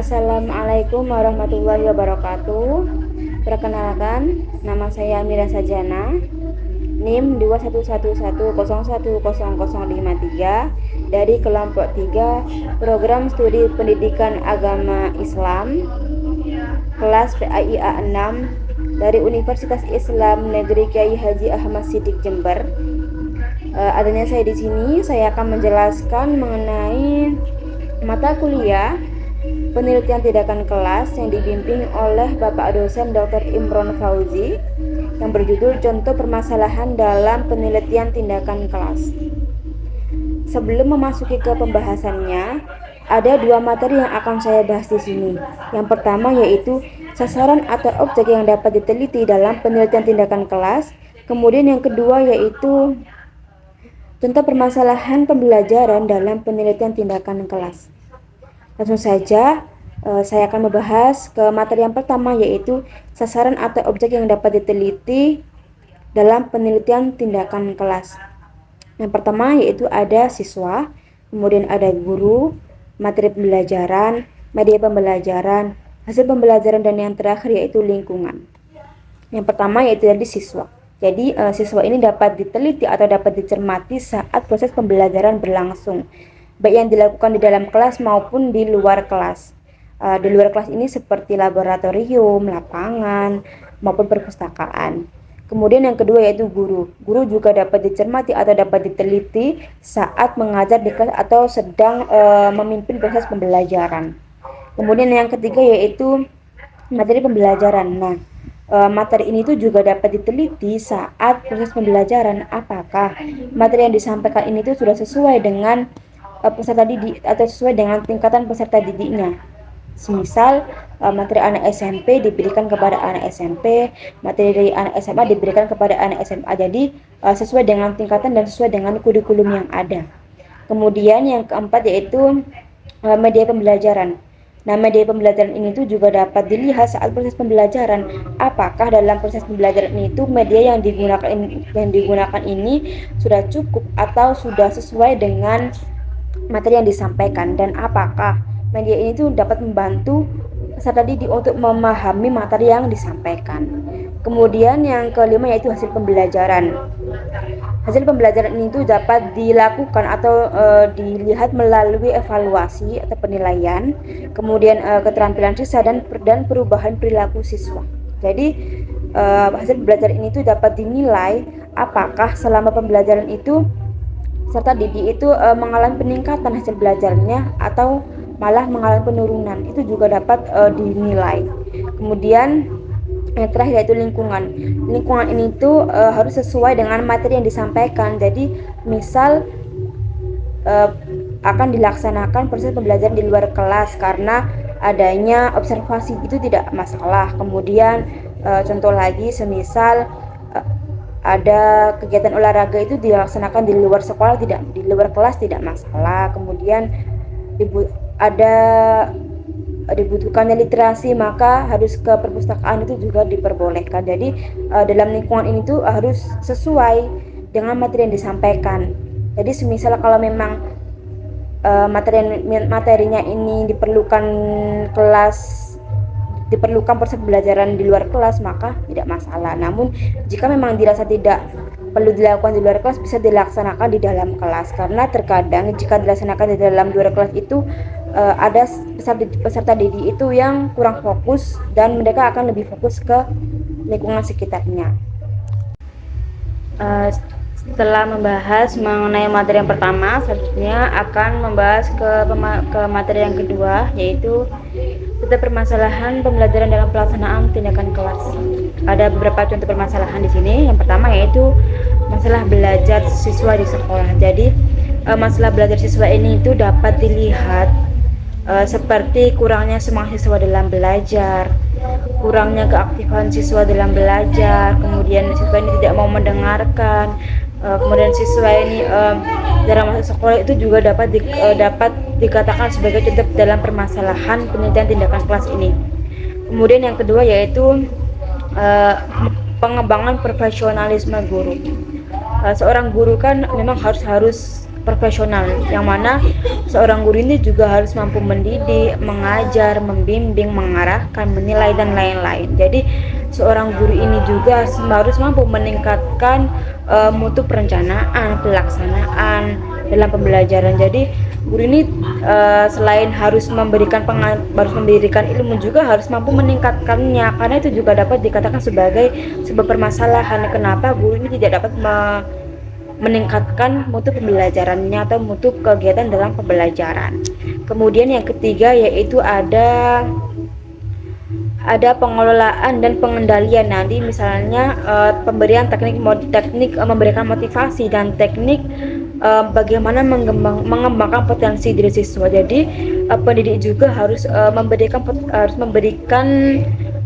Assalamualaikum warahmatullahi wabarakatuh. Perkenalkan, nama saya Mira Sajana, NIM 2111010053 dari kelompok 3 Program Studi Pendidikan Agama Islam, kelas PAIA 6 dari Universitas Islam Negeri Kiai Haji Ahmad Siddiq Jember. Adanya saya di sini, saya akan menjelaskan mengenai mata kuliah penelitian tindakan kelas yang dibimbing oleh Bapak dosen Dr. Imron Fauzi yang berjudul Contoh Permasalahan dalam Penelitian Tindakan Kelas. Sebelum memasuki ke pembahasannya, ada dua materi yang akan saya bahas di sini. Yang pertama yaitu sasaran atau objek yang dapat diteliti dalam penelitian tindakan kelas. Kemudian yang kedua yaitu contoh permasalahan pembelajaran dalam penelitian tindakan kelas. Langsung saja, saya akan membahas ke materi yang pertama yaitu sasaran atau objek yang dapat diteliti dalam penelitian tindakan kelas. Yang pertama yaitu ada siswa, kemudian ada guru, materi pembelajaran, media pembelajaran, hasil pembelajaran, dan yang terakhir yaitu lingkungan. Yang pertama yaitu dari siswa. Jadi siswa ini dapat diteliti atau dapat dicermati saat proses pembelajaran berlangsung, baik yang dilakukan di dalam kelas maupun di luar kelas. Di luar kelas ini seperti laboratorium, lapangan, maupun perpustakaan. Kemudian yang kedua yaitu guru. Guru juga dapat dicermati atau dapat diteliti saat mengajar di kelas atau sedang memimpin proses pembelajaran. Kemudian yang ketiga yaitu materi pembelajaran. Nah, materi ini tuh juga dapat diteliti saat proses pembelajaran, apakah materi yang disampaikan ini tuh sudah sesuai dengan peserta didik atau sesuai dengan tingkatan peserta didiknya. Semisal materi anak SMP diberikan kepada anak SMP, materi dari anak SMA diberikan kepada anak SMA. Jadi sesuai dengan tingkatan dan sesuai dengan kurikulum yang ada. Kemudian yang keempat yaitu media pembelajaran. Nah, media pembelajaran ini tuh juga dapat dilihat saat proses pembelajaran, apakah dalam proses pembelajaran itu media yang digunakan ini sudah cukup atau sudah sesuai dengan materi yang disampaikan, dan apakah media ini tuh dapat membantu peserta didik untuk memahami materi yang disampaikan. Kemudian yang kelima yaitu hasil pembelajaran. Hasil pembelajaran ini tuh dapat dilakukan atau dilihat melalui evaluasi atau penilaian, kemudian keterampilan siswa dan perubahan perilaku siswa. Jadi hasil pembelajaran ini tuh dapat dinilai apakah selama pembelajaran itu peserta didik itu mengalami peningkatan hasil belajarnya atau malah mengalami penurunan. Itu juga dapat dinilai. Kemudian yang terakhir yaitu lingkungan. Lingkungan ini tuh harus sesuai dengan materi yang disampaikan. Jadi misal akan dilaksanakan proses pembelajaran di luar kelas karena adanya observasi, itu tidak masalah. Kemudian contoh lagi semisal ada kegiatan olahraga itu dilaksanakan di luar sekolah, tidak di luar kelas, tidak masalah. Kemudian dibutuhkannya literasi, maka harus ke perpustakaan, itu juga diperbolehkan. Jadi dalam lingkungan ini tuh harus sesuai dengan materi yang disampaikan. Jadi semisal kalau memang materinya ini diperlukan proses pembelajaran di luar kelas, maka tidak masalah. Namun jika memang dirasa tidak perlu dilakukan di luar kelas, bisa dilaksanakan di dalam kelas, karena terkadang jika dilaksanakan di dalam luar kelas itu ada peserta didik itu yang kurang fokus dan mereka akan lebih fokus ke lingkungan sekitarnya. Setelah membahas mengenai materi yang pertama, selanjutnya akan membahas ke materi yang kedua, yaitu contoh permasalahan pembelajaran dalam pelaksanaan tindakan kelas. Ada beberapa contoh permasalahan di sini. Yang pertama yaitu masalah belajar siswa di sekolah. Jadi masalah belajar siswa ini itu dapat dilihat seperti kurangnya semangat siswa dalam belajar, kurangnya keaktifan siswa dalam belajar, kemudian siswa ini tidak mau mendengarkan, kemudian siswa ini dalam masa sekolah itu juga dapat dikatakan sebagai contoh dalam permasalahan penelitian tindakan kelas ini. Kemudian yang kedua yaitu pengembangan profesionalisme guru. Seorang guru kan memang harus profesional, yang mana seorang guru ini juga harus mampu mendidik, mengajar, membimbing, mengarahkan, menilai dan lain-lain. Jadi seorang guru ini juga harus mampu meningkatkan mutu perencanaan, pelaksanaan dalam pembelajaran. Jadi guru ini selain harus memberikan ilmu, juga harus mampu meningkatkannya, karena itu juga dapat dikatakan sebagai sebuah permasalahan kenapa guru ini tidak dapat meningkatkan mutu pembelajarannya atau mutu kegiatan dalam pembelajaran. Kemudian yang ketiga yaitu ada pengelolaan dan pengendalian. Nanti misalnya pemberian teknik memberikan motivasi dan teknik bagaimana mengembangkan potensi diri siswa. Jadi pendidik juga harus memberikan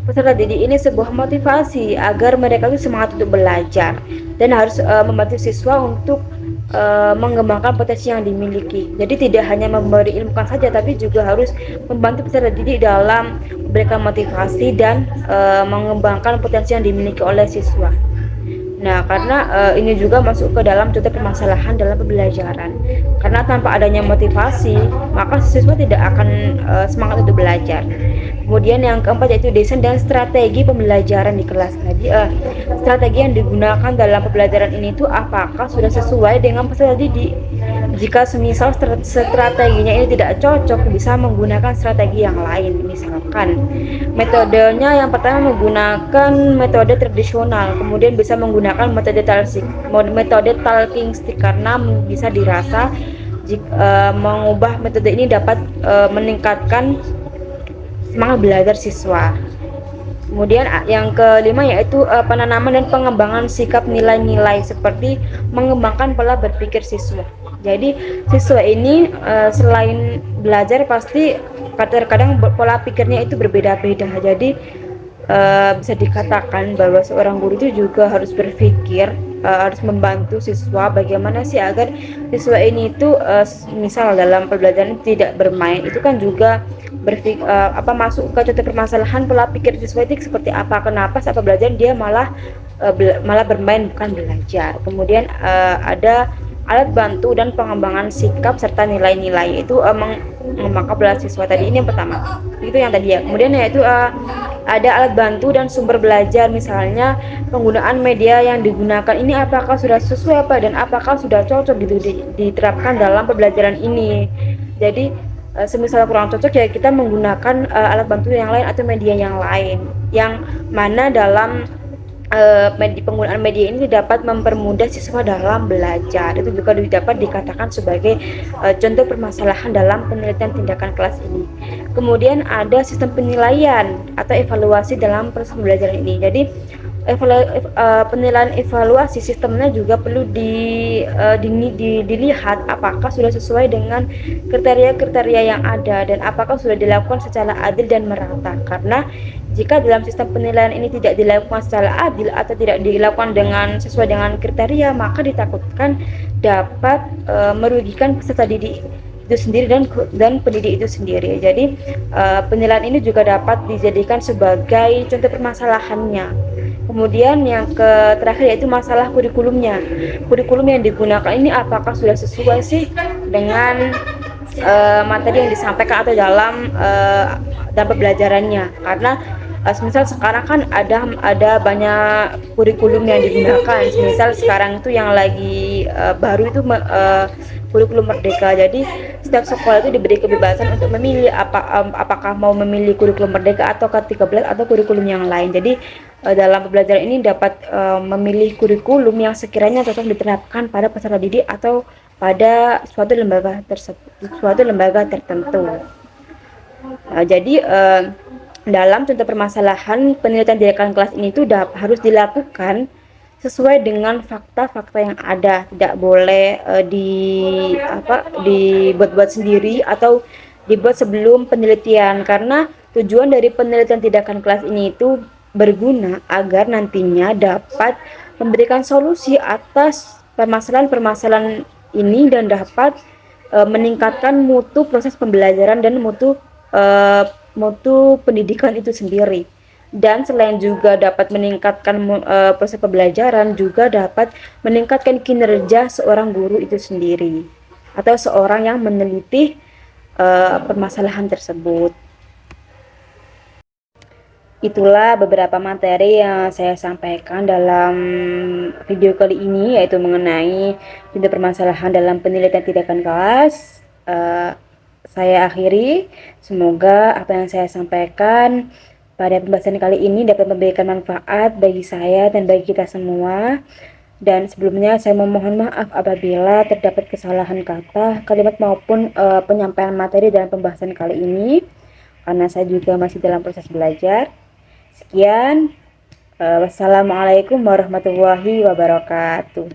peserta didik ini sebuah motivasi agar mereka itu semangat untuk belajar, dan harus membantu siswa untuk mengembangkan potensi yang dimiliki. Jadi tidak hanya memberi ilmukan saja, tapi juga harus membantu peserta didik dalam memberikan motivasi dan mengembangkan potensi yang dimiliki oleh siswa. Nah, karena ini juga masuk ke dalam contoh permasalahan dalam pembelajaran. Karena tanpa adanya motivasi, maka siswa tidak akan semangat untuk belajar. Kemudian yang keempat yaitu desain dan strategi pembelajaran di kelas. Tadi strategi yang digunakan dalam pembelajaran ini tuh apakah sudah sesuai dengan peserta didik? Jika semisal strateginya ini tidak cocok, bisa menggunakan strategi yang lain. Misalkan metodenya yang pertama menggunakan metode tradisional, kemudian bisa menggunakan metode talking stick, karena bisa dirasa jika mengubah metode ini dapat meningkatkan semangat belajar siswa. Kemudian yang kelima yaitu penanaman dan pengembangan sikap nilai-nilai, seperti mengembangkan pola berpikir siswa. Jadi siswa ini selain belajar pasti kadang pola pikirnya itu berbeda-beda. Jadi bisa dikatakan bahwa seorang guru itu juga harus berpikir, harus membantu siswa bagaimana sih agar siswa ini itu misal dalam pembelajaran tidak bermain, itu kan juga masuk ke contoh permasalahan pola pikir siswa itu seperti apa, kenapa saat pembelajaran dia malah bermain bukan belajar. Kemudian ada alat bantu dan pengembangan sikap serta nilai-nilai, itu mengembangkan belajar siswa. Tadi ini yang pertama, itu yang tadi ya. Kemudian yaitu ada alat bantu dan sumber belajar, misalnya penggunaan media yang digunakan ini apakah sudah sesuai dan apakah sudah cocok diterapkan dalam pembelajaran ini. Jadi semisal kurang cocok ya kita menggunakan alat bantu yang lain atau media yang lain, yang mana dalam penggunaan media ini dapat mempermudah siswa dalam belajar. Itu juga dapat dikatakan sebagai contoh permasalahan dalam penelitian tindakan kelas ini. Kemudian ada sistem penilaian atau evaluasi dalam proses pembelajaran ini. Jadi penilaian evaluasi sistemnya juga perlu dilihat apakah sudah sesuai dengan kriteria-kriteria yang ada dan apakah sudah dilakukan secara adil dan merata. Karena jika dalam sistem penilaian ini tidak dilakukan secara adil atau tidak dilakukan sesuai dengan kriteria, maka ditakutkan dapat merugikan peserta didik itu sendiri dan pendidik itu sendiri. Jadi penilaian ini juga dapat dijadikan sebagai contoh permasalahannya. Kemudian yang terakhir yaitu masalah kurikulumnya. Kurikulum yang digunakan ini apakah sudah sesuai sih dengan materi yang disampaikan atau dalam pembelajarannya. Karena misal sekarang kan ada banyak kurikulum yang digunakan. Misal sekarang itu yang lagi baru itu kurikulum merdeka. Jadi setiap sekolah itu diberi kebebasan untuk memilih apakah mau memilih kurikulum merdeka atau K13 atau kurikulum yang lain. Jadi dalam pembelajaran ini dapat memilih kurikulum yang sekiranya cocok diterapkan pada peserta didik atau pada suatu lembaga tertentu. Jadi dalam contoh permasalahan penelitian tindakan kelas ini itu harus dilakukan sesuai dengan fakta-fakta yang ada, tidak boleh dibuat-buat sendiri atau dibuat sebelum penelitian, karena tujuan dari penelitian tindakan kelas ini itu berguna agar nantinya dapat memberikan solusi atas permasalahan-permasalahan ini dan dapat meningkatkan mutu proses pembelajaran dan mutu pendidikan itu sendiri. Dan selain juga dapat meningkatkan proses pembelajaran, juga dapat meningkatkan kinerja seorang guru itu sendiri. atau seorang yang meneliti permasalahan tersebut. Itulah beberapa materi yang saya sampaikan dalam video kali ini, yaitu mengenai tindak permasalahan dalam penelitian tindakan kelas. Saya akhiri, semoga apa yang saya sampaikan pada pembahasan kali ini dapat memberikan manfaat bagi saya dan bagi kita semua. Dan sebelumnya saya memohon maaf apabila terdapat kesalahan kata, kalimat maupun penyampaian materi dalam pembahasan kali ini, karena saya juga masih dalam proses belajar. Sekian, wassalamualaikum warahmatullahi wabarakatuh.